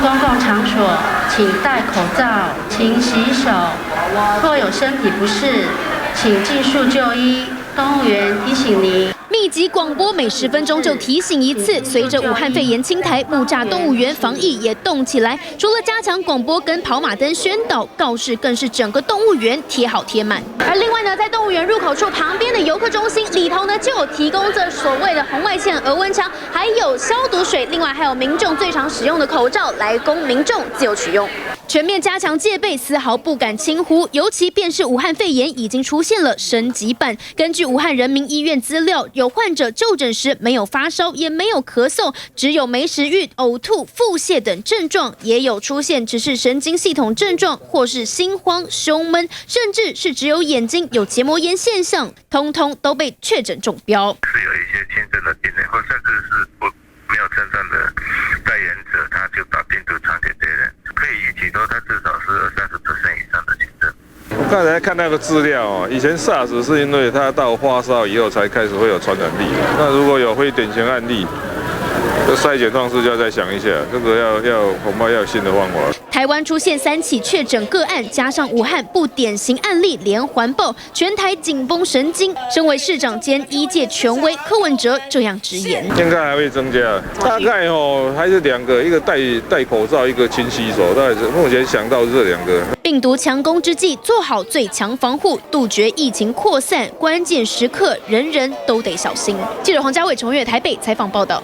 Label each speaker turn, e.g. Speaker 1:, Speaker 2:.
Speaker 1: 公共场所请戴口罩，勤洗手。若有身体不适，请尽速就医。动物园提醒您。
Speaker 2: 密集广播每10分钟就提醒一次。随着武汉肺炎侵台，木栅动物园防疫也动起来。除了加强广播跟跑马灯宣导，告示更是整个动物园贴好贴满。而另外呢，在动物园入口处旁边的游客中心里头呢，就有提供着所谓的红外线额温枪，还有消毒水，另外还有民众最常使用的口罩，来供民众自由取用。全面加强戒备，丝毫不敢轻忽。尤其便是武汉肺炎已经出现了升级版。根据武汉人民医院资料，有患者就诊时没有发烧，也没有咳嗽，只有没食欲、呕吐、腹泻等症状，也有出现只是神经系统症状，或是心慌、胸闷，甚至是只有眼睛有结膜炎现象，通通都被确诊中标。
Speaker 3: 是有一些轻症的病人，或甚至是没有症状的带源者，他就把病毒传给别人。可以预期说，他至少是30% 以上的轻症。
Speaker 4: 我刚才看那个资料哦，以前 SARS 是因为它到发烧以后才开始会有传染力。那如果有非典型案例，这筛检方式就要再想一下，这个恐怕要有新的方法。
Speaker 2: 台湾出现3起确诊个案，加上武汉不典型案例连环爆，全台紧绷神经。身为市长兼医界权威柯文哲这样直言：
Speaker 4: 应该还会增加，大概还是2个，一个戴口罩，一个勤洗手，大概是目前想到是这2个。
Speaker 2: 病毒强攻之际，做好最强防护，杜绝疫情扩散。关键时刻，人人都得小心。记者黄家伟、陈月台北采访报道。